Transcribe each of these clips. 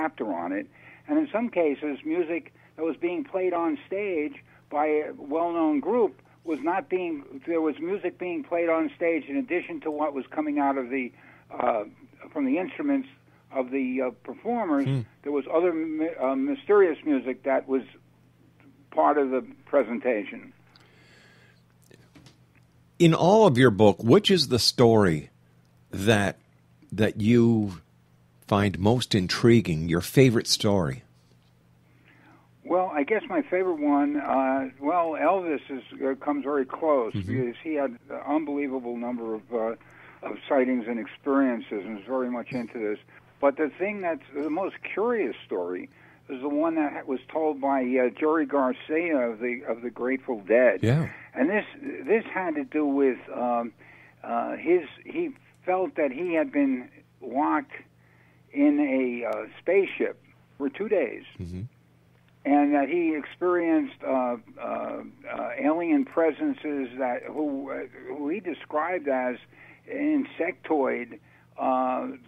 chapter on it. And in some cases, music that was being played on stage by a well-known group was not being. There was music being played on stage in addition to what was coming out of the from the instruments of the performers. There was other mysterious music that was part of the presentation. In all of your book, which is the story that you find most intriguing, your favorite story? Well, I guess my favorite one, Elvis comes very close because he had an unbelievable number of sightings and experiences and was very much into this. But the thing that's the most curious story is the one that was told by Jerry Garcia of the Grateful Dead. Yeah. And this had to do with he felt that he had been locked in a spaceship for 2 days, and that he experienced alien presences who he described as insectoid,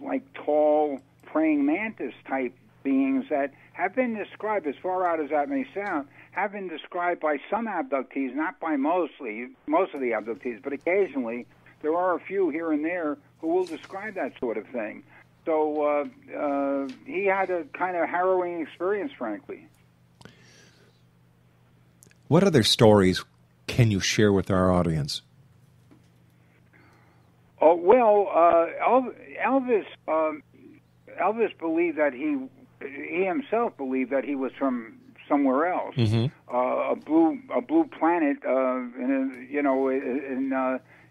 like tall praying mantis type beings that have been described, as far out as that may sound, have been described by some abductees, not by most of the abductees, but occasionally there are a few here and there who will describe that sort of thing. So he had a kind of harrowing experience, frankly. What other stories can you share with our audience? Oh, well, Elvis believed that he himself believed that he was from somewhere else, a blue planet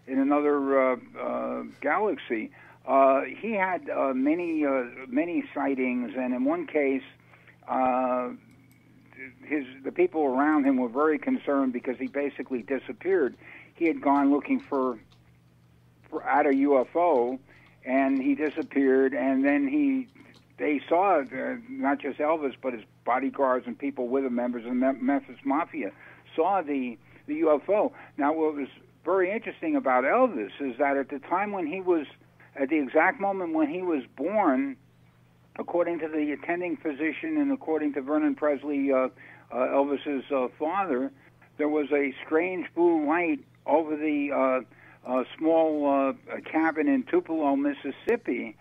in another galaxy. He had many sightings, and in one case, the people around him were very concerned because he basically disappeared. He had gone looking at a UFO, and he disappeared, and then they saw not just Elvis, but his bodyguards and people with him, members of the Memphis Mafia, saw the UFO. Now, what was very interesting about Elvis is that at the exact moment when he was born, according to the attending physician and according to Vernon Presley, Elvis's father, there was a strange blue light over the small cabin in Tupelo, Mississippi.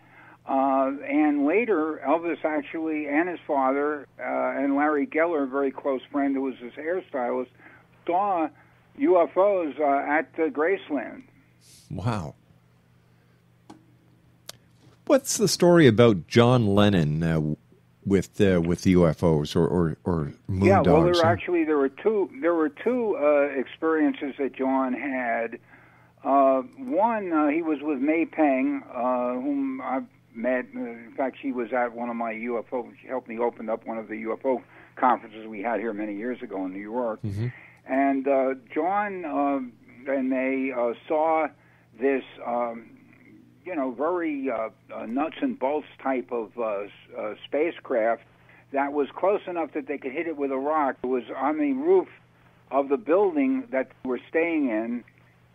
And later, Elvis actually and his father and Larry Geller, a very close friend who was his hairstylist, saw UFOs at Graceland. Wow. What's the story about John Lennon with the UFOs or moon dogs? Yeah, well, there were two experiences that John had. One, he was with May Peng, whom I've met. In fact, she was at one of my UFO. She helped me open up one of the UFO conferences we had here many years ago in New York. And John and May saw this, very nuts and bolts type of spacecraft that was close enough that they could hit it with a rock. It was on the roof of the building that they were staying in,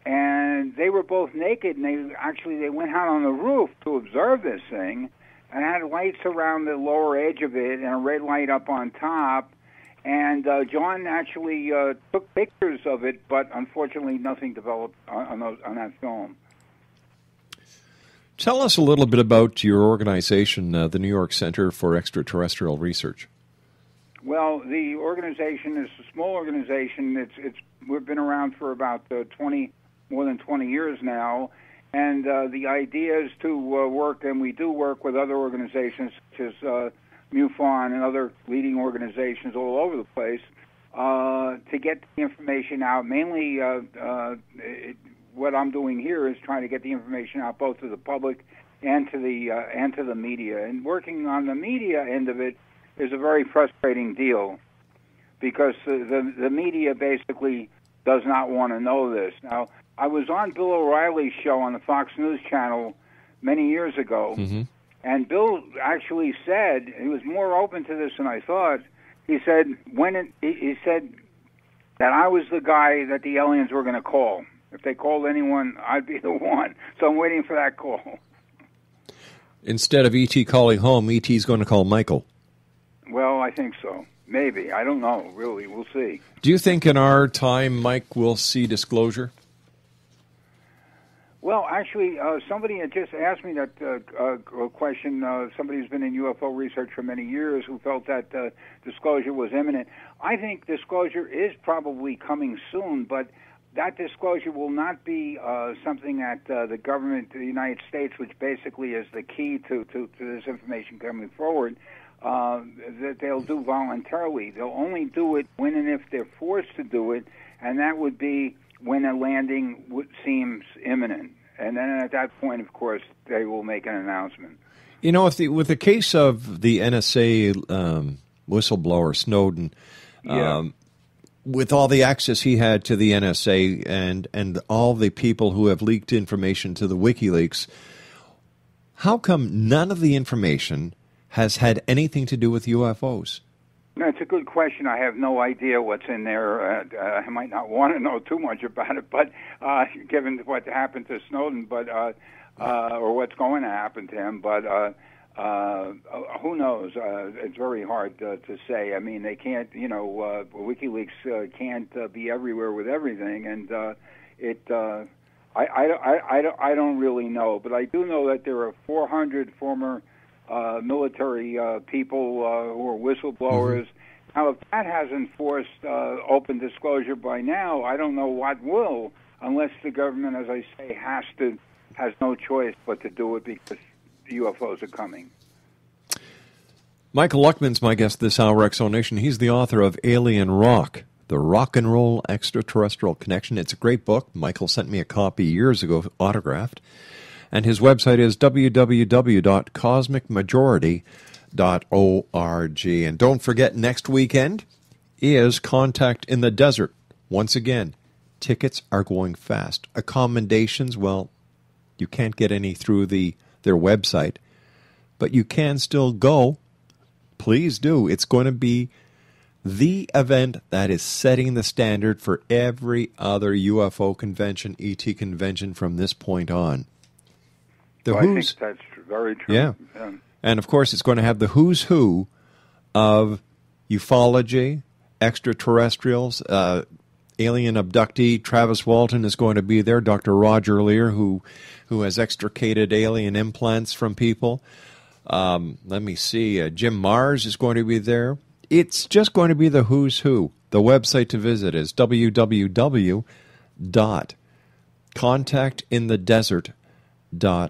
and they were both naked, and they went out on the roof to observe this thing, and had lights around the lower edge of it and a red light up on top. And John actually took pictures of it, but unfortunately nothing developed on that film. Tell us a little bit about your organization, the New York Center for Extraterrestrial Research. Well, the organization is a small organization. We've been around for about more than 20 years now, and the idea is to work, and we do work with other organizations such as MUFON and other leading organizations all over the place to get the information out. Mainly, what I'm doing here is trying to get the information out both to the public and to the media. And working on the media end of it is a very frustrating deal because the media basically does not want to know this. Now, I was on Bill O'Reilly's show on the Fox News Channel many years ago, and Bill actually said, he was more open to this than I thought. He said he said that I was the guy that the aliens were going to call. If they called anyone, I'd be the one. So I'm waiting for that call. Instead of E.T. calling home, E.T.'s going to call Michael. Well, I think so. Maybe. I don't know, really. We'll see. Do you think in our time, Mike, we'll see disclosure? Well, actually, somebody had just asked me that question. Somebody who's been in UFO research for many years who felt that disclosure was imminent. I think disclosure is probably coming soon, but that disclosure will not be something that the government of the United States, which basically is the key to this information coming forward, that they'll do voluntarily. They'll only do it when and if they're forced to do it, and that would be when a landing seems imminent. And then at that point, of course, they will make an announcement. You know, with the case of the NSA whistleblower Snowden, with all the access he had to the NSA and all the people who have leaked information to the WikiLeaks, how come none of the information has had anything to do with UFOs? That's a good question. I have no idea what's in there. I might not want to know too much about it, but given what happened to Snowden, but or what's going to happen to him, but who knows? It's very hard to say. I mean, they can't. WikiLeaks can't be everywhere with everything, and I don't really know, but I do know that there are 400 former military people who are whistleblowers. Mm-hmm. Now, if that hasn't forced open disclosure by now, I don't know what will, unless the government, as I say, has no choice but to do it because the UFOs are coming. Michael Luckman's my guest this hour, Exonation. He's the author of Alien Rock, The Rock and Roll Extraterrestrial Connection. It's a great book. Michael sent me a copy years ago, autographed. And his website is www.cosmicmajority.org. And don't forget, next weekend is Contact in the Desert. Once again, tickets are going fast. Accommodations, well, you can't get any through their website, but you can still go. Please do. It's going to be the event that is setting the standard for every other UFO convention, ET convention from this point on. I think that's very true. Yeah. And, of course, it's going to have the who's who of ufology, extraterrestrials, alien abductee. Travis Walton is going to be there. Dr. Roger Lear, who has extricated alien implants from people. Let me see. Jim Mars is going to be there. It's just going to be the who's who. The website to visit is www.contactinthedesert.net.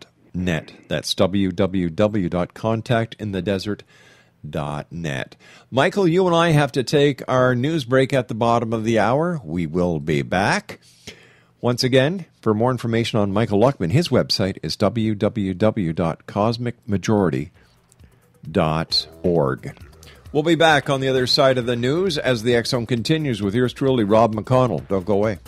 That's www.contactinthedesert.net. Michael, you and I have to take our news break at the bottom of the hour. We will be back. Once again, for more information on Michael Luckman, his website is www.cosmicmajority.org. We'll be back on the other side of the news as the X Zone continues with yours truly, Rob McConnell. Don't go away.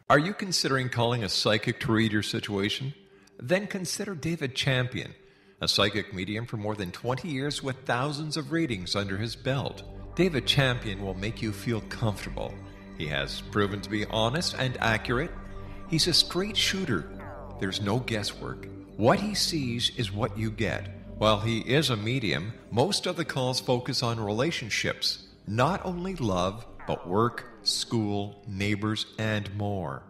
Are you considering calling a psychic to read your situation? Then consider David Champion, a psychic medium for more than 20 years with thousands of readings under his belt. David Champion will make you feel comfortable. He has proven to be honest and accurate. He's a straight shooter. There's no guesswork. What he sees is what you get. While he is a medium, most of the calls focus on relationships, not only love, but work, school, neighbors, and more.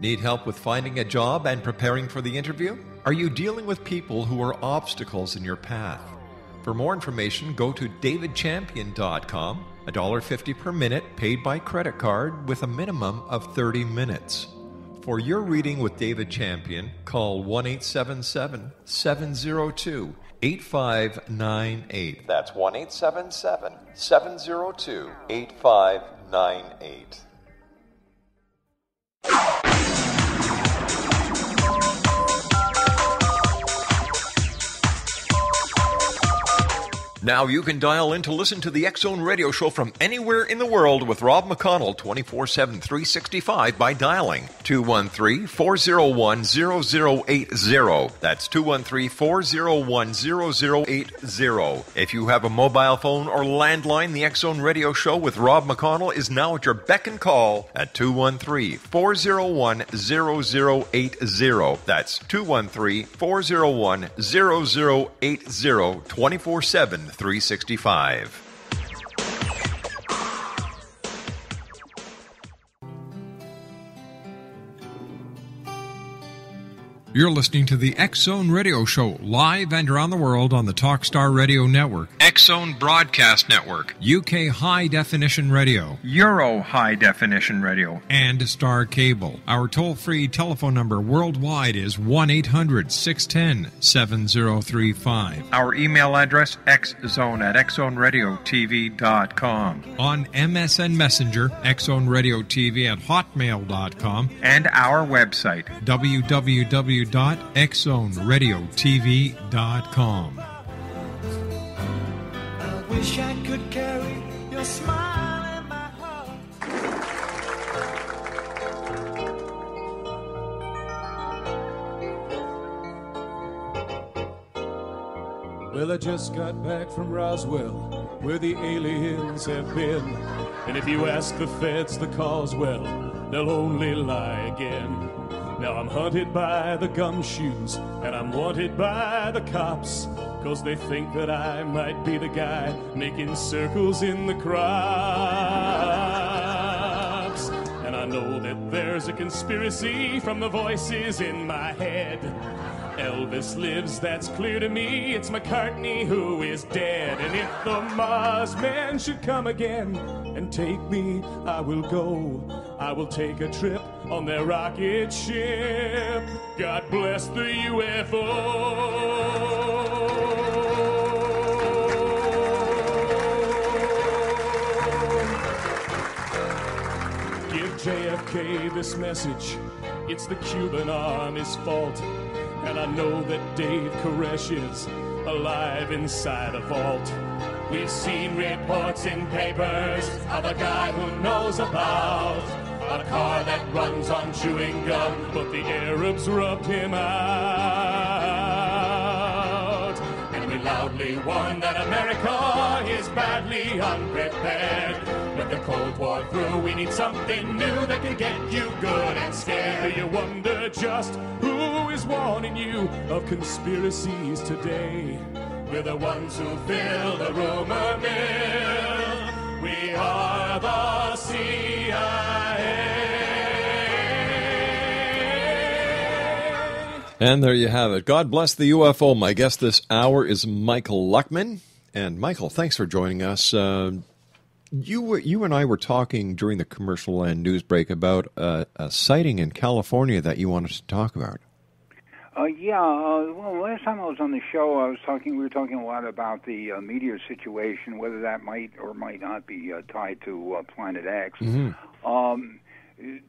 Need help with finding a job and preparing for the interview? Are you dealing with people who are obstacles in your path? For more information, go to davidchampion.com, $1.50 per minute paid by credit card with a minimum of 30 minutes. For your reading with David Champion, call 1-877-702-8598. That's 1-877-702-8598. Now you can dial in to listen to the X Zone Radio Show from anywhere in the world with Rob McConnell 24/7, 365 by dialing 213-401-0080. That's 213-401-0080. If you have a mobile phone or landline, the X Zone Radio Show with Rob McConnell is now at your beck and call at 213-401-0080. That's 213-401-0080, 24/7, 365. You're listening to the X Zone Radio Show, live and around the world on the Talkstar Radio Network, X Zone Broadcast Network, UK High Definition Radio, Euro High Definition Radio, and Star Cable. Our toll-free telephone number worldwide is 1-800-610-7035. Our email address, xzone@xzoneradiotv.com. On MSN Messenger, xzoneradiotv@hotmail.com, and our website, www.xzoneradiotv.com. I wish I could carry your smile in my heart. Well, I just got back from Roswell, where the aliens have been. And if you ask the feds the cause, well, they'll only lie again. Now I'm hunted by the gumshoes, and I'm wanted by the cops, 'cause they think that I might be the guy making circles in the crops. And I know that there's a conspiracy from the voices in my head. Elvis lives, that's clear to me. It's McCartney who is dead. And if the Mars men should come again and take me, I will go. I will take a trip on their rocket ship. God bless the UFO. Give JFK this message. It's the Cuban Army's fault. And I know that Dave Koresh is alive inside a vault. We've seen reports in papers of a guy who knows about a car that runs on chewing gum, but the Arabs rubbed him out. And we loudly warn that America is badly unprepared. With the Cold War through, we need something new that can get you good and scared. Do you wonder just who is warning you of conspiracies today? We're the ones who fill the rumor mill. We are the CIA. And there you have it. God bless the UFO. My guest this hour is Michael Luckman. And Michael, thanks for joining us. You and I were talking during the commercial and news break about a sighting in California that you wanted to talk about. Well, last time I was on the show, we were talking a lot about the meteor situation, whether that might or might not be tied to Planet X. Mm-hmm.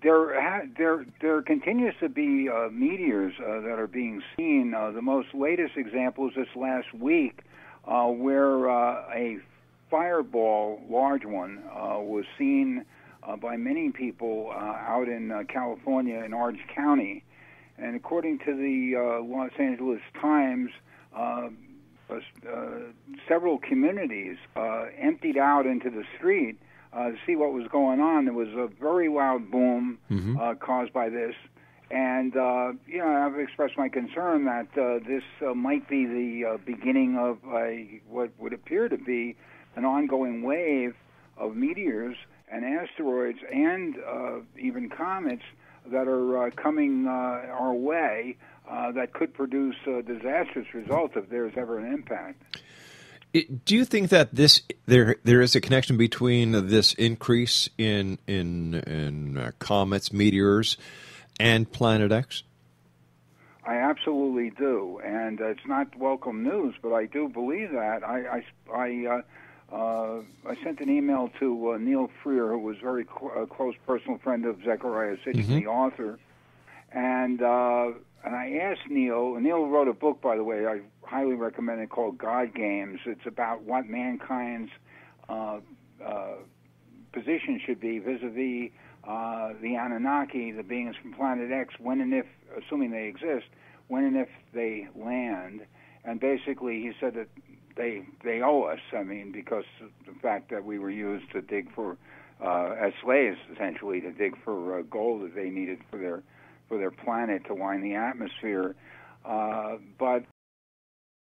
There continues to be meteors that are being seen. The most latest example is this last week, where a fireball, large one, was seen by many people out in California in Orange County. And according to the Los Angeles Times, several communities emptied out into the street to see what was going on. There was a very loud boom caused by this. And, I've expressed my concern that this might be the beginning of what would appear to be an ongoing wave of meteors and asteroids and even comets that are coming our way that could produce disastrous results if there's ever an impact. Do you think that there is a connection between this increase in comets, meteors, and Planet X? I absolutely do, and it's not welcome news, but I do believe that. I sent an email to Neil Freer, who was a very close personal friend of Zecharia Sitchin, the author, and I asked Neil. Neil wrote a book, by the way, I highly recommend it, called God Games. It's about what mankind's position should be vis-a-vis the Anunnaki, the beings from Planet X, when and if, assuming they exist, when and if they land. And basically, he said that they owe us. I mean, because of the fact that we were used to dig for, as slaves, essentially, to dig for gold that they needed for their planet to line the atmosphere. But